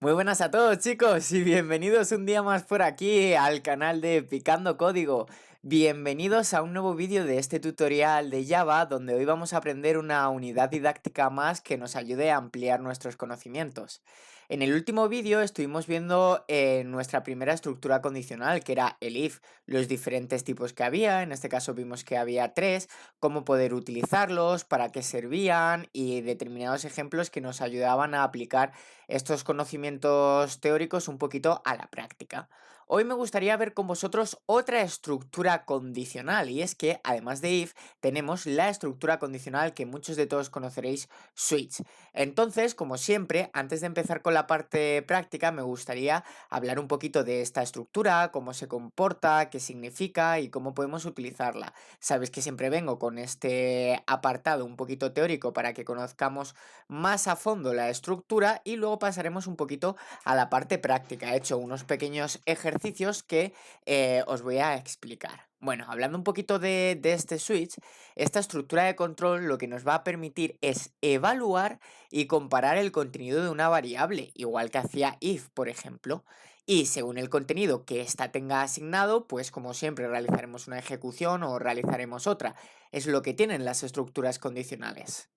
Muy buenas a todos chicos y bienvenidos un día más por aquí al canal de Picando Código. Bienvenidos a un nuevo vídeo de este tutorial de Java donde hoy vamos a aprender una unidad didáctica más que nos ayude a ampliar nuestros conocimientos. En el último vídeo estuvimos viendo nuestra primera estructura condicional que era el if, los diferentes tipos que había, en este caso vimos que había tres, cómo poder utilizarlos, para qué servían y determinados ejemplos que nos ayudaban a aplicar estos conocimientos teóricos un poquito a la práctica. Hoy me gustaría ver con vosotros otra estructura condicional y es que además de if tenemos la estructura condicional que muchos de todos conoceréis, switch. Entonces, como siempre, antes de empezar con la parte práctica me gustaría hablar un poquito de esta estructura, cómo se comporta, qué significa y cómo podemos utilizarla. Sabéis que siempre vengo con este apartado un poquito teórico para que conozcamos más a fondo la estructura y luego pasaremos un poquito a la parte práctica. He hecho unos pequeños ejercicios que os voy a explicar. Bueno, hablando un poquito de este switch, esta estructura de control lo que nos va a permitir es evaluar y comparar el contenido de una variable, igual que hacía if, por ejemplo. Y según el contenido que ésta tenga asignado, pues como siempre realizaremos una ejecución o realizaremos otra. Es lo que tienen las estructuras condicionales.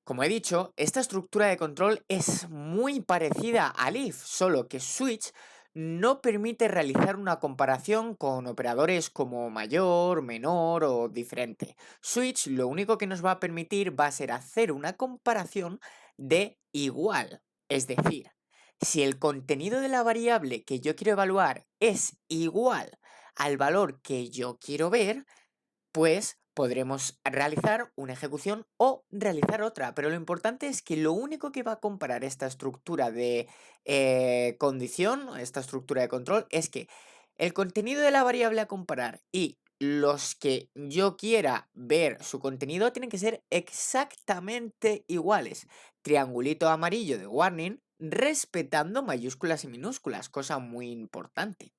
Como he dicho, esta estructura de control es muy parecida al if, solo que switch no permite realizar una comparación con operadores como mayor, menor o diferente. Switch lo único que nos va a permitir va a ser hacer una comparación de igual. Es decir, si el contenido de la variable que yo quiero evaluar es igual al valor que yo quiero ver, pues podremos realizar una ejecución o realizar otra, pero lo importante es que lo único que va a comparar esta estructura de condición, esta estructura de control, es que el contenido de la variable a comparar y los que yo quiera ver su contenido tienen que ser exactamente iguales. Triangulito amarillo de warning, respetando mayúsculas y minúsculas, cosa muy importante.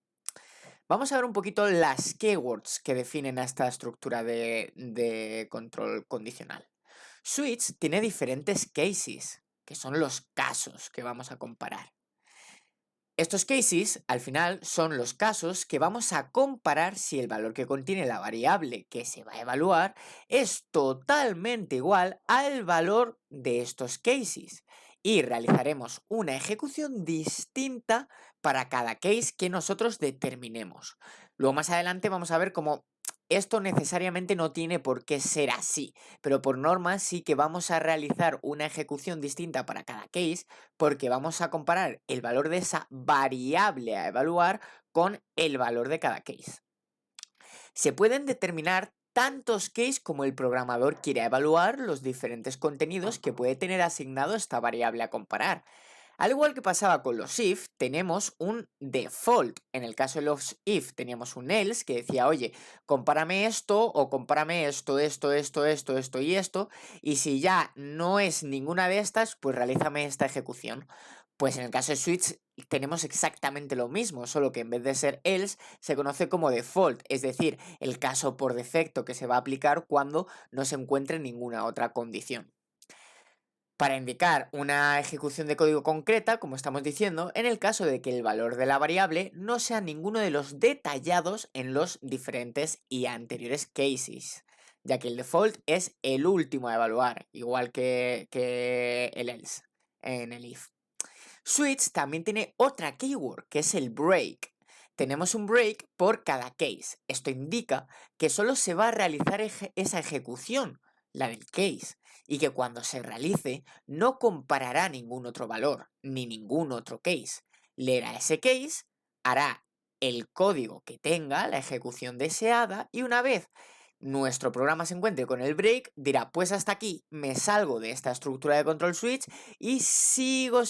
Vamos a ver un poquito las keywords que definen a esta estructura de control condicional. Switch tiene diferentes cases, que son los casos que vamos a comparar. Estos cases, al final, son los casos que vamos a comparar si el valor que contiene la variable que se va a evaluar es totalmente igual al valor de estos cases. Y realizaremos una ejecución distinta para cada case que nosotros determinemos. Luego más adelante vamos a ver cómo esto necesariamente no tiene por qué ser así, pero por norma sí que vamos a realizar una ejecución distinta para cada case porque vamos a comparar el valor de esa variable a evaluar con el valor de cada case. Se pueden determinar tantos cases como el programador quiera evaluar los diferentes contenidos que puede tener asignado esta variable a comparar. Al igual que pasaba con los if, tenemos un default. En el caso de los if teníamos un else que decía, oye, compárame esto o compárame esto, esto y esto. Y si ya no es ninguna de estas, pues realízame esta ejecución. Pues en el caso de switch tenemos exactamente lo mismo, solo que en vez de ser else se conoce como default, es decir, el caso por defecto que se va a aplicar cuando no se encuentre ninguna otra condición. Para indicar una ejecución de código concreta, como estamos diciendo, en el caso de que el valor de la variable no sea ninguno de los detallados en los diferentes y anteriores cases, ya que el default es el último a evaluar, igual que el else en el if. Switch también tiene otra keyword, que es el break. Tenemos un break por cada case. Esto indica que solo se va a realizar esa ejecución, la del case, y que cuando se realice no comparará ningún otro valor, ni ningún otro case. Leerá ese case, hará el código que tenga, la ejecución deseada, y una vez nuestro programa se encuentre con el break, dirá, pues hasta aquí me salgo de esta estructura de control switch y sigo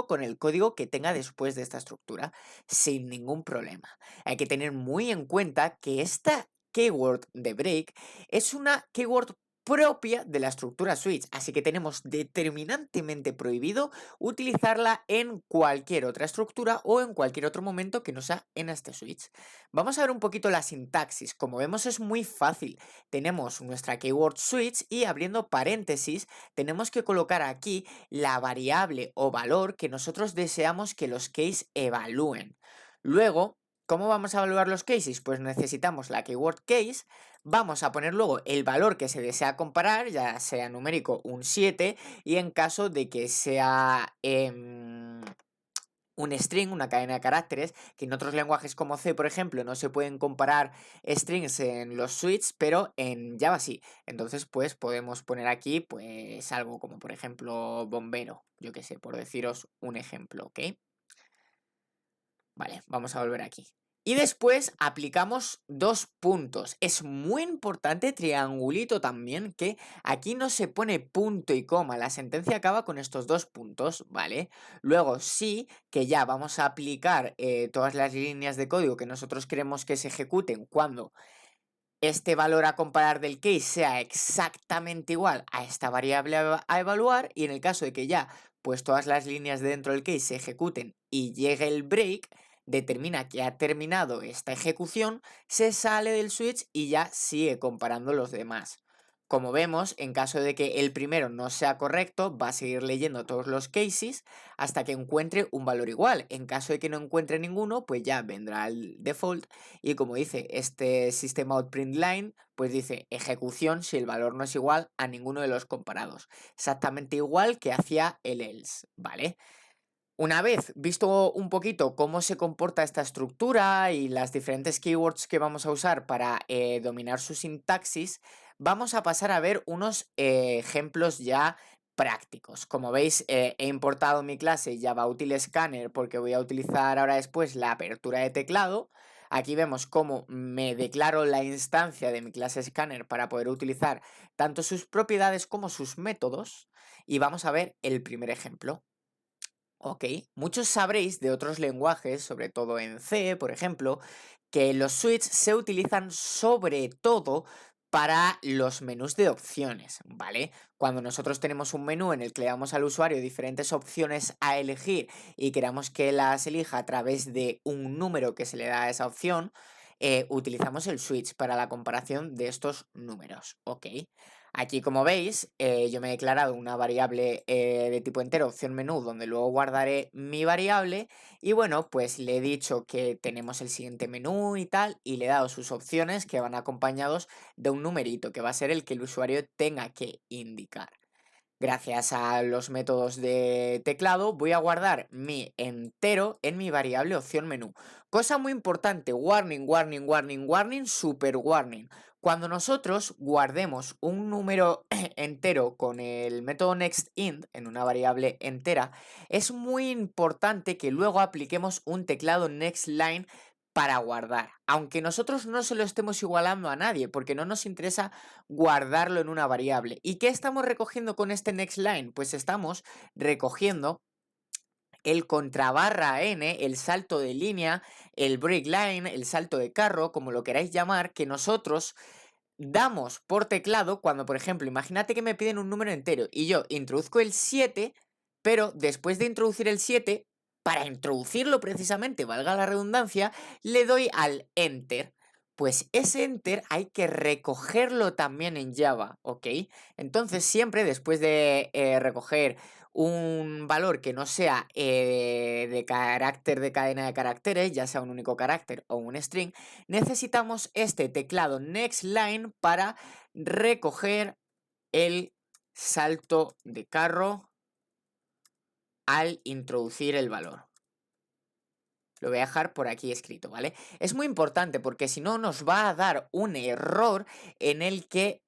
con el código que tenga después de esta estructura, sin ningún problema. Hay que tener muy en cuenta que esta keyword de break es una keyword propia de la estructura switch, así que tenemos determinantemente prohibido utilizarla en cualquier otra estructura o en cualquier otro momento que no sea en este switch. Vamos a ver un poquito la sintaxis. Como vemos es muy fácil. Tenemos nuestra keyword switch y abriendo paréntesis tenemos que colocar aquí la variable o valor que nosotros deseamos que los case evalúen. Luego, ¿cómo vamos a evaluar los cases? Pues necesitamos la keyword case. Vamos a poner luego el valor que se desea comparar, ya sea numérico un 7, y en caso de que sea un string, una cadena de caracteres, que en otros lenguajes como C, por ejemplo, no se pueden comparar strings en los switches, pero en Java sí. Entonces, pues podemos poner aquí, pues algo como, por ejemplo, bombero, yo qué sé, por deciros un ejemplo, ¿ok? Vale, vamos a volver aquí. Y después aplicamos 2 puntos. Es muy importante, triangulito también, que aquí no se pone punto y coma. La sentencia acaba con estos 2 puntos, ¿vale? Luego sí que ya vamos a aplicar todas las líneas de código que nosotros queremos que se ejecuten cuando este valor a comparar del case sea exactamente igual a esta variable a evaluar, y en el caso de que ya pues todas las líneas de dentro del case se ejecuten y llegue el break, determina que ha terminado esta ejecución, se sale del switch y ya sigue comparando los demás. Como vemos, en caso de que el primero no sea correcto, va a seguir leyendo todos los cases hasta que encuentre un valor igual. En caso de que no encuentre ninguno, pues ya vendrá el default. Y como dice este system.out.println, pues dice ejecución si el valor no es igual a ninguno de los comparados. Exactamente igual que hacía el else, ¿vale? Una vez visto un poquito cómo se comporta esta estructura y las diferentes keywords que vamos a usar para dominar su sintaxis, vamos a pasar a ver unos ejemplos ya prácticos. Como veis, he importado mi clase Java Util Scanner porque voy a utilizar ahora después la apertura de teclado. Aquí vemos cómo me declaro la instancia de mi clase Scanner para poder utilizar tanto sus propiedades como sus métodos. Y vamos a ver el primer ejemplo. Ok, muchos sabréis de otros lenguajes, sobre todo en C, por ejemplo, que los switches se utilizan sobre todo para los menús de opciones, ¿vale? Cuando nosotros tenemos un menú en el que le damos al usuario diferentes opciones a elegir y queramos que las elija a través de un número que se le da a esa opción, utilizamos el switch para la comparación de estos números, ¿ok? Aquí, como veis, yo me he declarado una variable de tipo entero, opción menú, donde luego guardaré mi variable. Y bueno, pues le he dicho que tenemos el siguiente menú y tal, y le he dado sus opciones que van acompañados de un numerito, que va a ser el que el usuario tenga que indicar. Gracias a los métodos de teclado voy a guardar mi entero en mi variable opción menú. Cosa muy importante, warning, warning, warning, warning, super warning. Cuando nosotros guardemos un número entero con el método nextInt en una variable entera, es muy importante que luego apliquemos un teclado nextLine para guardar, aunque nosotros no se lo estemos igualando a nadie, porque no nos interesa guardarlo en una variable. ¿Y qué estamos recogiendo con este nextLine? Pues estamos recogiendo el contrabarra n, el salto de línea, el break line, el salto de carro, como lo queráis llamar, que nosotros damos por teclado cuando, por ejemplo, imagínate que me piden un número entero y yo introduzco el 7, pero después de introducir el 7, para introducirlo precisamente, valga la redundancia, le doy al enter. Pues ese enter hay que recogerlo también en Java, ¿ok? Entonces siempre después de recoger un valor que no sea de carácter de cadena de caracteres, ya sea un único carácter o un string, necesitamos este teclado nextLine para recoger el salto de carro al introducir el valor. Lo voy a dejar por aquí escrito, ¿vale? Es muy importante porque si no nos va a dar un error en el que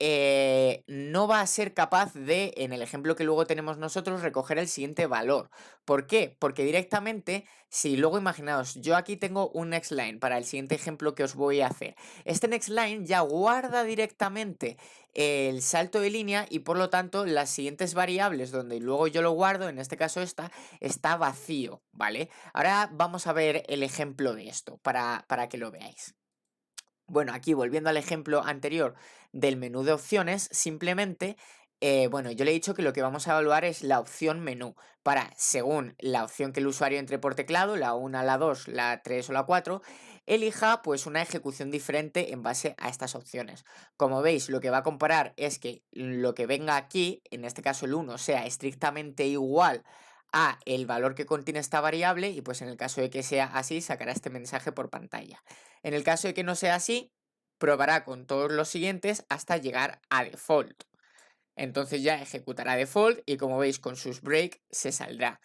no va a ser capaz de, en el ejemplo que luego tenemos nosotros, recoger el siguiente valor. ¿Por qué? Porque directamente, si luego imaginaos, yo aquí tengo un nextLine para el siguiente ejemplo que os voy a hacer. Este nextLine ya guarda directamente el salto de línea y por lo tanto las siguientes variables donde luego yo lo guardo, en este caso esta, está vacío, ¿vale? Ahora vamos a ver el ejemplo de esto para que lo veáis. Bueno, aquí volviendo al ejemplo anterior del menú de opciones, simplemente, bueno, yo le he dicho que lo que vamos a evaluar es la opción menú para, según la opción que el usuario entre por teclado, la 1, la 2, la 3 o la 4, elija pues una ejecución diferente en base a estas opciones. Como veis, lo que va a comparar es que lo que venga aquí, en este caso el 1, sea estrictamente igual a el valor que contiene esta variable y pues en el caso de que sea así, sacará este mensaje por pantalla. En el caso de que no sea así, probará con todos los siguientes hasta llegar a default. Entonces ya ejecutará default y como veis con sus break se saldrá.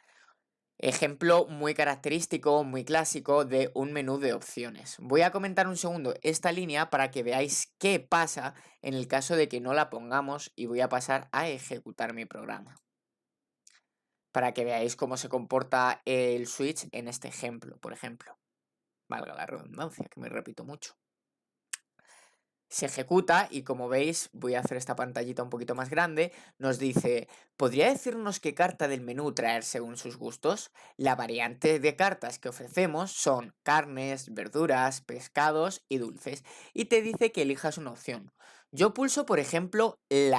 Ejemplo muy característico, muy clásico de un menú de opciones. Voy a comentar un segundo esta línea para que veáis qué pasa en el caso de que no la pongamos y voy a pasar a ejecutar mi programa. Para que veáis cómo se comporta el switch en este ejemplo, por ejemplo. Valga la redundancia, que me repito mucho. Se ejecuta y como veis, voy a hacer esta pantallita un poquito más grande, nos dice, ¿podría decirnos qué carta del menú traer según sus gustos? La variante de cartas que ofrecemos son carnes, verduras, pescados y dulces, y te dice que elijas una opción. Yo pulso, por ejemplo, el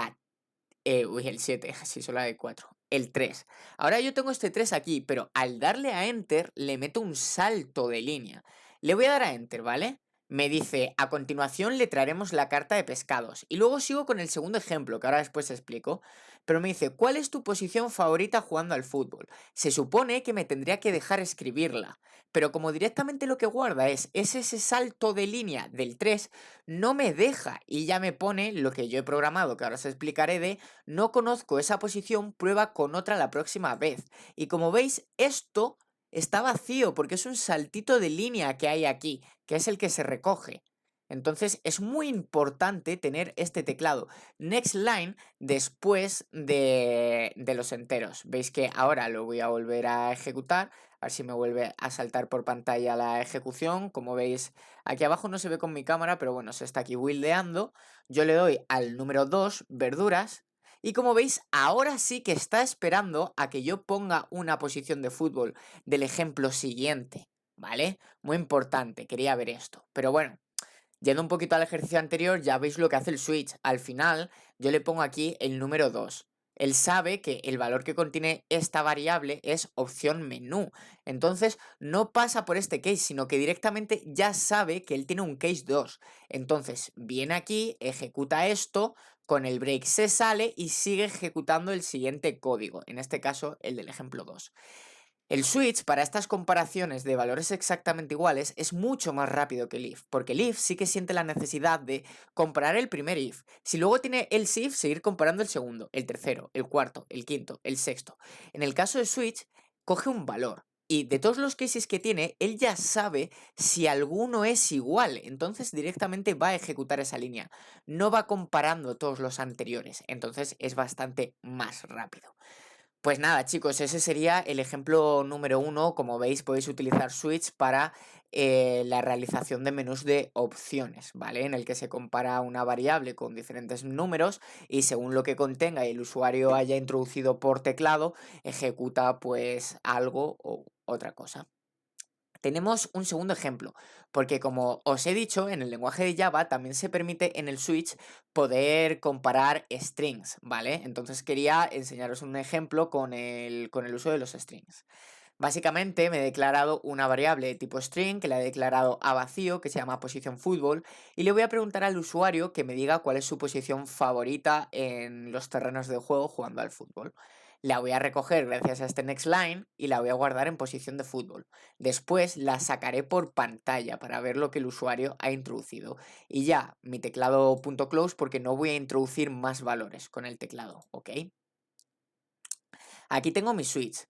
7, así solo hay 4. El 3. Ahora yo tengo este 3 aquí, pero al darle a Enter le meto un salto de línea. Le voy a dar a Enter, ¿vale? Me dice, a continuación le traeremos la carta de pescados. Y luego sigo con el segundo ejemplo, que ahora después explico. Pero me dice, ¿cuál es tu posición favorita jugando al fútbol? Se supone que me tendría que dejar escribirla. Pero como directamente lo que guarda es ese salto de línea del 3, no me deja y ya me pone lo que yo he programado, que ahora os explicaré de no conozco esa posición, prueba con otra la próxima vez. Y como veis, esto está vacío porque es un saltito de línea que hay aquí, que es el que se recoge. Entonces es muy importante tener este teclado next line después de los enteros. Veis que ahora lo voy a volver a ejecutar, a ver si me vuelve a saltar por pantalla la ejecución. Como veis, aquí abajo no se ve con mi cámara, pero bueno, se está aquí buildeando. Yo le doy al número 2, verduras, y como veis, ahora sí que está esperando a que yo ponga una posición de fútbol del ejemplo siguiente, ¿vale? Muy importante, quería ver esto. Pero bueno, yendo un poquito al ejercicio anterior, ya veis lo que hace el switch. Al final, yo le pongo aquí el número 2. Él sabe que el valor que contiene esta variable es opción menú. Entonces, no pasa por este case, sino que directamente ya sabe que él tiene un case 2. Entonces, viene aquí, ejecuta esto, con el break se sale y sigue ejecutando el siguiente código, en este caso el del ejemplo 2. El switch para estas comparaciones de valores exactamente iguales es mucho más rápido que el if, porque el if sí que siente la necesidad de comparar el primer if. Si luego tiene el if, seguir comparando el segundo, el tercero, el cuarto, el quinto, el sexto. En el caso de switch, coge un valor. Y de todos los cases que tiene, él ya sabe si alguno es igual, entonces directamente va a ejecutar esa línea. No va comparando todos los anteriores, entonces es bastante más rápido. Pues nada, chicos, ese sería el ejemplo número 1. Como veis, podéis utilizar Switch para la realización de menús de opciones, ¿vale? En el que se compara una variable con diferentes números y según lo que contenga y el usuario haya introducido por teclado, ejecuta pues algo o otra cosa. Tenemos un segundo ejemplo, porque como os he dicho, en el lenguaje de Java también se permite en el switch poder comparar strings, ¿vale? Entonces quería enseñaros un ejemplo con el uso de los strings. Básicamente me he declarado una variable de tipo string que la he declarado a vacío, que se llama posición fútbol, y le voy a preguntar al usuario que me diga cuál es su posición favorita en los terrenos de juego jugando al fútbol. La voy a recoger gracias a este next line y la voy a guardar en posición de fútbol. Después la sacaré por pantalla para ver lo que el usuario ha introducido. Y ya, mi teclado .close porque no voy a introducir más valores con el teclado, ¿ok? Aquí tengo mi switch,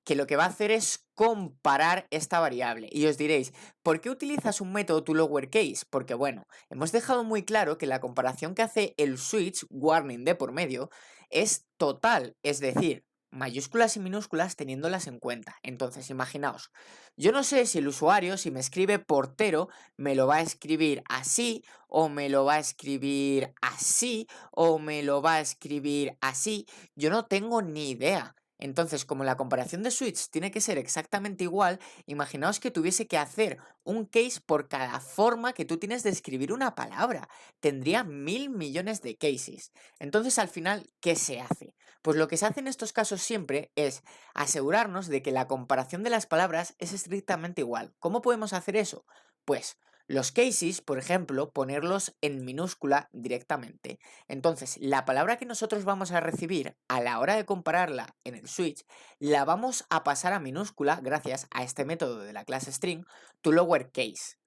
que lo que va a hacer es comparar esta variable. Y os diréis, ¿por qué utilizas un método to lowercase? Porque bueno, hemos dejado muy claro que la comparación que hace el switch, warning de por medio, es total, es decir, mayúsculas y minúsculas teniéndolas en cuenta. Entonces, imaginaos, yo no sé si el usuario, si me escribe portero, me lo va a escribir así, o me lo va a escribir así, o me lo va a escribir así. Yo no tengo ni idea. Entonces, como la comparación de switch tiene que ser exactamente igual, imaginaos que tuviese que hacer un case por cada forma que tú tienes de escribir una palabra. Tendría 1000 millones de cases. Entonces, al final, ¿qué se hace? Pues lo que se hace en estos casos siempre es asegurarnos de que la comparación de las palabras es estrictamente igual. ¿Cómo podemos hacer eso? Pues los cases, por ejemplo, ponerlos en minúscula directamente. Entonces, la palabra que nosotros vamos a recibir a la hora de compararla en el switch, la vamos a pasar a minúscula gracias a este método de la clase string toLowerCase.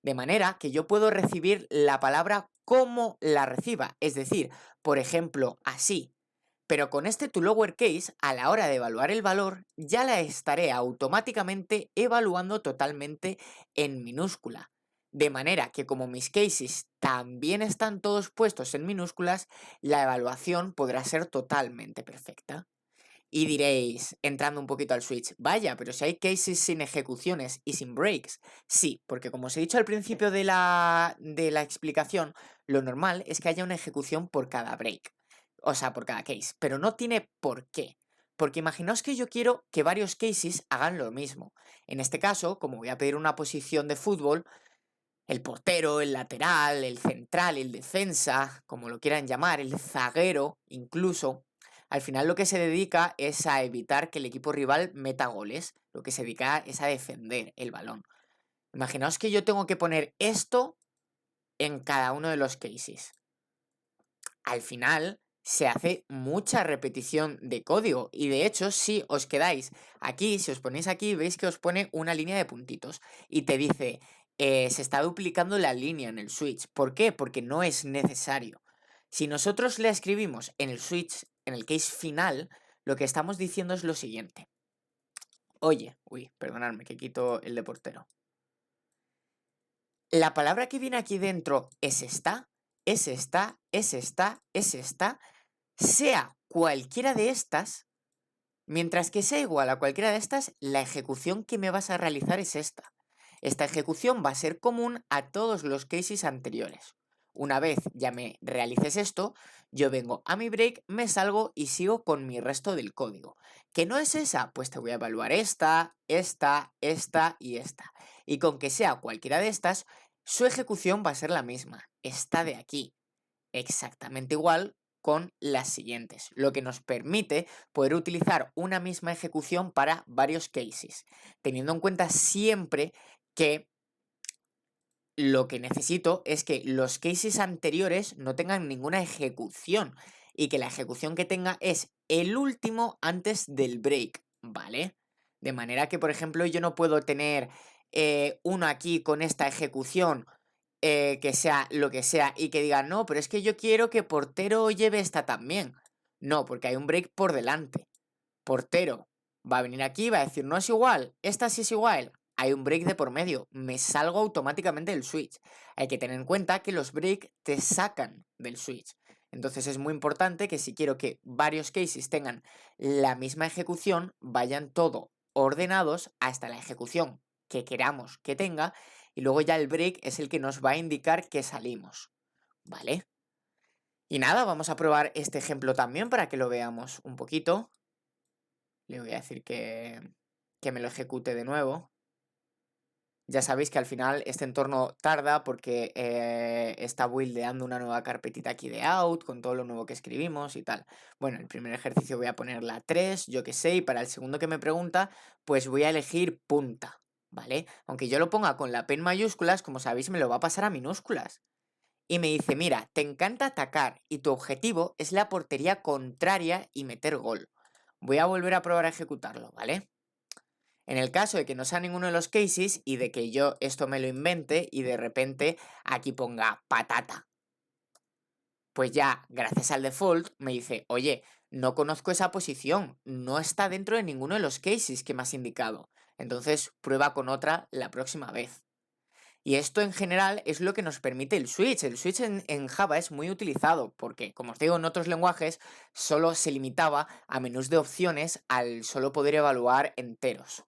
De manera que yo puedo recibir la palabra como la reciba, es decir, por ejemplo, así. Pero con este toLowerCase, a la hora de evaluar el valor, ya la estaré automáticamente evaluando totalmente en minúscula. De manera que como mis cases también están todos puestos en minúsculas, la evaluación podrá ser totalmente perfecta. Y diréis, entrando un poquito al switch, vaya, pero si hay cases sin ejecuciones y sin breaks. Sí, porque como os he dicho al principio de la explicación, lo normal es que haya una ejecución por cada break. O sea, por cada case. Pero no tiene por qué. Porque imaginaos que yo quiero que varios cases hagan lo mismo. En este caso, como voy a pedir una posición de fútbol, el portero, el lateral, el central, el defensa, como lo quieran llamar, el zaguero, incluso, al final lo que se dedica es a evitar que el equipo rival meta goles. Lo que se dedica es a defender el balón. Imaginaos que yo tengo que poner esto en cada uno de los cases. Al final se hace mucha repetición de código y de hecho si os quedáis aquí, si os ponéis aquí, veis que os pone una línea de puntitos y te dice se está duplicando la línea en el switch. ¿Por qué? Porque no es necesario. Si nosotros le escribimos en el switch, en el case final, lo que estamos diciendo es lo siguiente. Oye, perdonadme que quito el de portero. La palabra que viene aquí dentro es esta, es esta, es esta, es esta, sea cualquiera de estas, mientras que sea igual a cualquiera de estas, la ejecución que me vas a realizar es esta. Esta ejecución va a ser común a todos los cases anteriores. Una vez ya me realices esto, yo vengo a mi break, me salgo y sigo con mi resto del código. ¿Que no es esa? Pues te voy a evaluar esta, esta, esta y esta. Y con que sea cualquiera de estas, su ejecución va a ser la misma. Esta de aquí. Exactamente igual con las siguientes, lo que nos permite poder utilizar una misma ejecución para varios cases, teniendo en cuenta siempre que lo que necesito es que los cases anteriores no tengan ninguna ejecución y que la ejecución que tenga es el último antes del break, ¿vale? De manera que, por ejemplo, yo no puedo tener uno aquí con esta ejecución que sea lo que sea y que diga, no, pero es que yo quiero que portero lleve esta también. No, porque hay un break por delante. Portero va a venir aquí y va a decir, no es igual, esta sí es igual. Hay un break de por medio, me salgo automáticamente del switch. Hay que tener en cuenta que los break te sacan del switch. Entonces es muy importante que si quiero que varios cases tengan la misma ejecución, vayan todo ordenados hasta la ejecución que queramos que tenga y luego ya el break es el que nos va a indicar que salimos, ¿vale? Y nada, vamos a probar este ejemplo también para que lo veamos un poquito. Le voy a decir que me lo ejecute de nuevo. Ya sabéis que al final este entorno tarda porque está buildeando una nueva carpetita aquí de out con todo lo nuevo que escribimos y tal. Bueno, el primer ejercicio voy a poner la 3, yo qué sé, y para el segundo que me pregunta, pues voy a elegir punta, ¿vale? Aunque yo lo ponga con la P en mayúsculas, como sabéis, me lo va a pasar a minúsculas. Y me dice, mira, te encanta atacar y tu objetivo es la portería contraria y meter gol. Voy a volver a probar a ejecutarlo, ¿vale? En el caso de que no sea ninguno de los cases y de que yo esto me lo invente y de repente aquí ponga patata, pues ya, gracias al default, me dice, oye, no conozco esa posición, no está dentro de ninguno de los cases que me has indicado. Entonces, prueba con otra la próxima vez. Y esto en general es lo que nos permite el switch. El switch en Java es muy utilizado porque, como os digo, en otros lenguajes solo se limitaba a menús de opciones al solo poder evaluar enteros.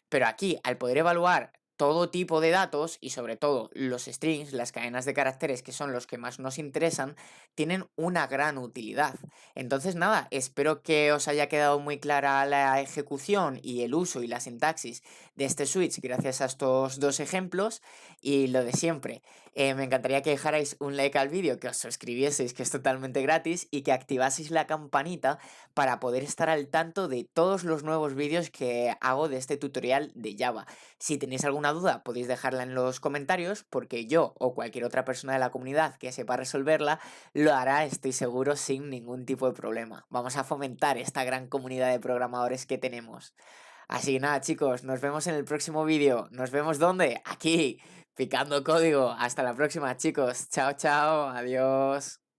Pero aquí, al poder evaluar todo tipo de datos y sobre todo los strings, las cadenas de caracteres que son los que más nos interesan, tienen una gran utilidad. Entonces nada, espero que os haya quedado muy clara la ejecución y el uso y la sintaxis de este switch gracias a estos dos ejemplos y lo de siempre. Me encantaría que dejarais un like al vídeo, que os suscribieseis, que es totalmente gratis, y que activaseis la campanita para poder estar al tanto de todos los nuevos vídeos que hago de este tutorial de Java. Si tenéis alguna duda, podéis dejarla en los comentarios, porque yo o cualquier otra persona de la comunidad que sepa resolverla, lo hará, estoy seguro, sin ningún tipo de problema. Vamos a fomentar esta gran comunidad de programadores que tenemos. Así que nada, chicos, nos vemos en el próximo vídeo. ¿Nos vemos dónde? Aquí, picando código. Hasta la próxima, chicos. Chao, chao. Adiós.